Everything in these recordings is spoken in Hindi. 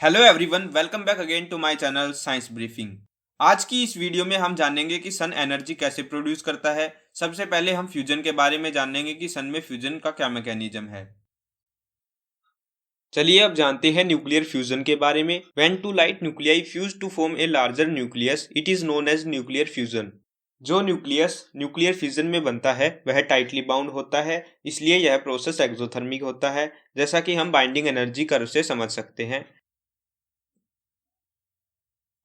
Hello everyone, welcome back again to my channel science briefing. आज की इस वीडियो में हम जानेंगे कि सन एनर्जी कैसे प्रोड्यूस करता है। सबसे पहले हम फ्यूजन के बारे में जानेंगे कि सन में फ्यूजन का क्या मैकेनिज्म है। चलिए अब जानते हैं न्यूक्लियर फ्यूजन के बारे में। When two light nuclei fuse to form a larger nucleus it is known as nuclear fusion. जो न्यूक्लियस न्यूक्लियर फ्यूजन में बनता है वह टाइटली बाउंड होता है, इसलिए यह प्रोसेस एक्सोथर्मिक होता है, जैसा कि हम बाइंडिंग एनर्जी कर्व से समझ सकते हैं।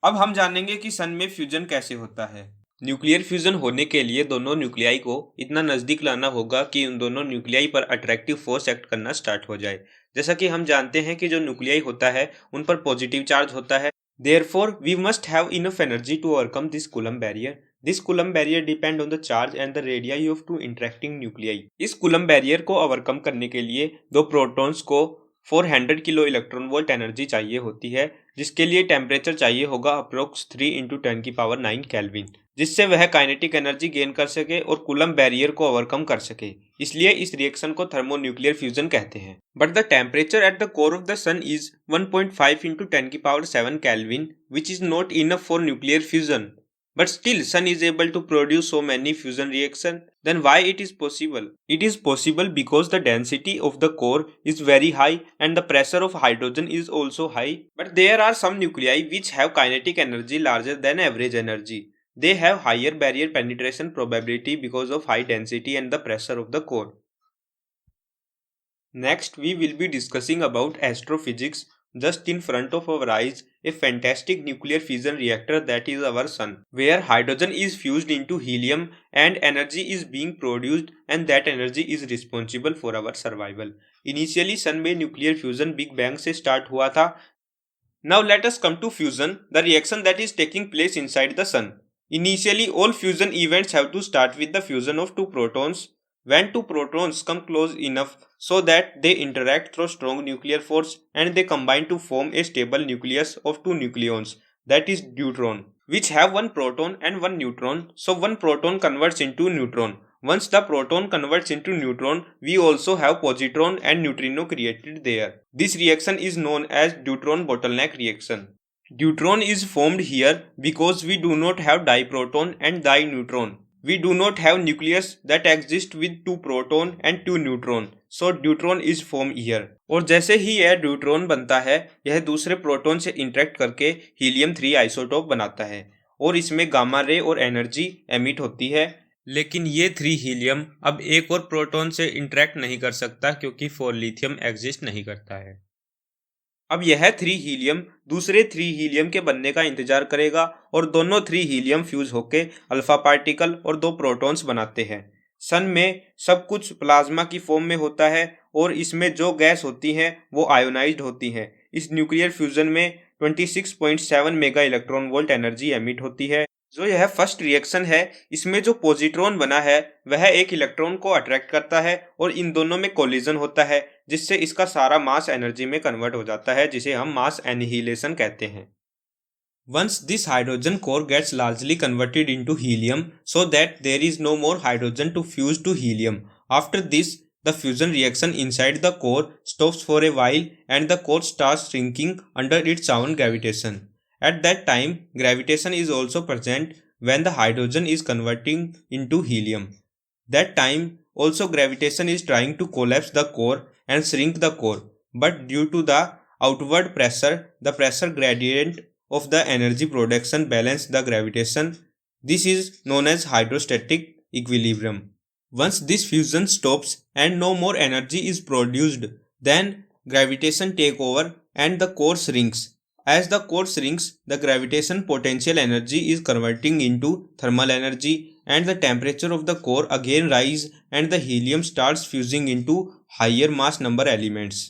अब हम जानेंगे कि सन में फ्यूजन कैसे होता है। न्यूक्लियर फ्यूजन होने के लिए दोनों न्यूक्लियाई को इतना नजदीक लाना होगा कि उन दोनों न्यूक्लियाई पर अट्रैक्टिव फोर्स एक्ट करना स्टार्ट हो जाए। जैसा कि हम जानते हैं कि जो न्यूक्लियाई होता है उन पर पॉजिटिव चार्ज होता है। Therefore we must have enough energy to overcome this Coulomb barrier. This Coulomb barrier depend on the charge and the radii of two interacting nuclei. इस कूलम बैरियर को ओवरकम करने के लिए दो प्रोटॉन्स को 400 किलो इलेक्ट्रॉन वोल्ट एनर्जी चाहिए होती है, जिसके लिए टेम्परेचर चाहिए होगा अप्रोक्स 3 इंटू 10⁹ केल्विन, जिससे वह काइनेटिक एनर्जी गेन कर सके और कूलम बैरियर को ओवरकम कर सके। इसलिए इस रिएक्शन को थर्मोन्यूक्लियर फ्यूजन कहते हैं। But the temperature at the core of the sun is 1.5 into 10⁷ kelvin, which is not enough for nuclear fusion. But still sun is able to produce so many fusion reaction. Then why it is possible? It is possible because the density of the core is very high and the pressure of hydrogen is also high. But there are some nuclei which have kinetic energy larger than average energy. They have higher barrier penetration probability because of high density and the pressure of the core. Next, we will be discussing about astrophysics. Just in front of our eyes, a fantastic nuclear fusion reactor that is our sun, where hydrogen is fused into helium and energy is being produced, and that energy is responsible for our survival. Initially, sun में nuclear fusion Big Bang से start हुआ था. Now let us come to fusion, the reaction that is taking place inside the sun. Initially, all fusion events have to start with the fusion of two protons. When two protons come close enough so that they interact through strong nuclear force and they combine to form a stable nucleus of two nucleons, that is deuteron, which have one proton and one neutron. So one proton converts into neutron. Once the proton converts into neutron, we also have positron and neutrino created there. This reaction is known as deuteron bottleneck reaction. Deuteron is formed here because we do not have diproton and dineutron. We do not have nucleus that exists with two proton and two neutron. So deuteron is formed here. और जैसे ही यह ड्यूट्रॉन बनता है, यह दूसरे प्रोटॉन से इंटरेक्ट करके हीलियम 3 आइसोटोप बनाता है और इसमें गामा रे और एनर्जी एमिट होती है। लेकिन ये 3 हीलियम अब एक और प्रोटॉन से इंटरेक्ट नहीं कर सकता क्योंकि 4 लिथियम एग्जिस्ट नहीं करता है। अब यह 3 हीलियम दूसरे 3 हीलियम के बनने का इंतजार करेगा और दोनों 3 हीलियम फ्यूज होके अल्फा पार्टिकल और 2 प्रोटॉन्स बनाते हैं। सन में सब कुछ प्लाज्मा की फॉर्म में होता है और इसमें जो गैस होती हैं वो आयोनाइज्ड होती हैं। इस न्यूक्लियर फ्यूजन में 26.7 mega electron volt energy emit होती है। जो यह फर्स्ट रिएक्शन है, इसमें जो पॉजिट्रॉन बना है वह एक इलेक्ट्रॉन को अट्रैक्ट करता है और इन दोनों में कोलिजन होता है, जिससे इसका सारा मास एनर्जी में कन्वर्ट हो जाता है, जिसे हम मास एनिहिलेशन कहते हैं। Once this hydrogen core gets largely converted into helium so that there is no more hydrogen to fuse to helium. After this, the fusion reaction inside the core stops for a while and the core starts shrinking under its own gravitation. At that time, gravitation is also present when the hydrogen is converting into helium. That time, also gravitation is trying to collapse the core and shrink the core, but due to the outward pressure, the pressure gradient of the energy production balance the gravitation. This is known as hydrostatic equilibrium. Once this fusion stops and no more energy is produced, then gravitation take over and the core shrinks. As the core shrinks, the gravitation potential energy is converting into thermal energy and the temperature of the core again rise and the helium starts fusing into higher mass number elements.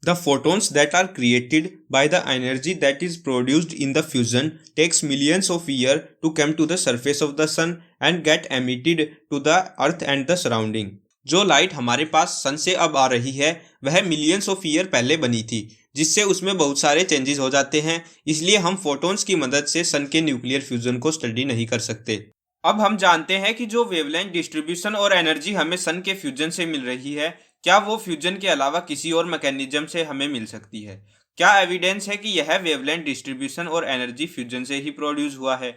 The photons that are created by the energy that is produced in the fusion takes millions of years to come to the surface of the sun and get emitted to the earth and the surrounding. जो लाइट हमारे पास सन से अब आ रही है वह मिलियंस ऑफ ईयर पहले बनी थी, जिससे उसमें बहुत सारे चेंजेस हो जाते हैं। इसलिए हम फोटॉन्स की मदद से सन के न्यूक्लियर फ्यूजन को स्टडी नहीं कर सकते। अब हम जानते हैं कि जो वेवलेंथ डिस्ट्रीब्यूशन और एनर्जी हमें सन के फ्यूजन से मिल रही है, क्या वो फ्यूजन के अलावा किसी और मैकेनिज्म से हमें मिल सकती है? क्या एविडेंस है कि यह वेवलेंथ डिस्ट्रीब्यूशन और एनर्जी फ्यूजन से ही प्रोड्यूस हुआ है?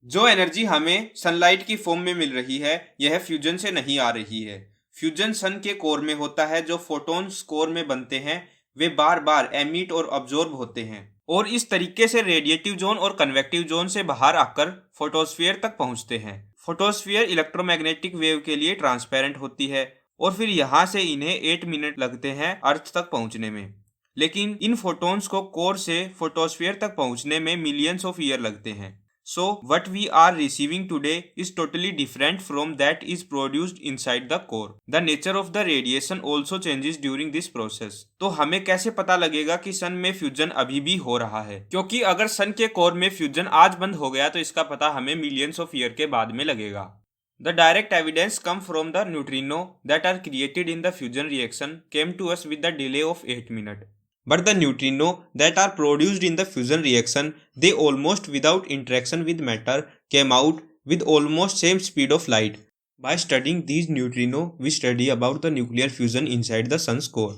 जो एनर्जी हमें सनलाइट की फॉर्म में मिल रही है, यह फ्यूजन से नहीं आ रही है। फ्यूजन सन के कोर में होता है। जो फोटॉन्स कोर में बनते हैं वे बार बार एमिट और अब्जॉर्ब होते हैं और इस तरीके से रेडिएटिव जोन और कन्वेक्टिव जोन से बाहर आकर फोटोस्फीयर तक पहुंचते हैं। फोटोस्फीयर इलेक्ट्रोमैग्नेटिक वेव के लिए ट्रांसपेरेंट होती है और फिर यहाँ से इन्हें 8 मिनट लगते हैं अर्थ तक पहुंचने में। लेकिन इन फोटॉन्स को कोर से फोटोस्फीयर तक पहुंचने में मिलियंस ऑफ ईयर लगते हैं। So what we are receiving today is totally different from that is produced inside the core. The nature of the radiation also changes during this process. तो हमें कैसे पता लगेगा कि सन में फ्यूजन अभी भी हो रहा है? क्योंकि अगर सन के कोर में फ्यूजन आज बंद हो गया तो इसका पता हमें मिलियंस ऑफ ईयर के बाद में लगेगा। The direct evidence come from the neutrino that are created in the fusion reaction came to us with the delay of 8 minutes. But the neutrino that are produced in the fusion reaction, they almost without interaction with matter came out with almost same speed of light. By studying these neutrino, we study about the nuclear fusion inside the sun's core.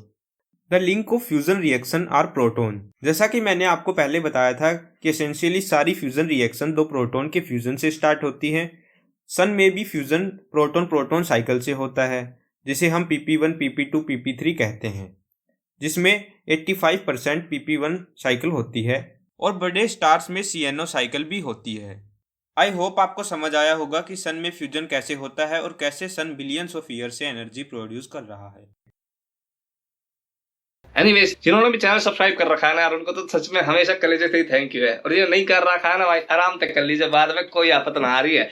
The link of fusion reaction are proton. जैसा कि मैंने आपको पहले बताया था कि एसेंशियली सारी फ्यूजन रिएक्शन दो प्रोटॉन के फ्यूजन से स्टार्ट होती है। सन में भी फ्यूजन प्रोटॉन प्रोटॉन साइकिल से होता है, जिसे हम pp1 pp2 pp3 कहते हैं, जिसमें 85% pp1 साइकिल होती है और बड़े स्टार्स में CNO साइकिल भी होती है। आई होप आपको समझ आया होगा कि सन में फ्यूजन कैसे होता है और कैसे सन बिलियंस ऑफ ईयर से एनर्जी प्रोड्यूस कर रहा है। एनीवेज, जिन्होंने भी चैनल सब्सक्राइब कर रखा है ना यार, उनको तो सच में हमेशा कलेजे से ही थैंक यू है। और ये नहीं कर रखा है ना भाई, आराम से कर लीजिए, बाद में कोई आफत ना आ रही है।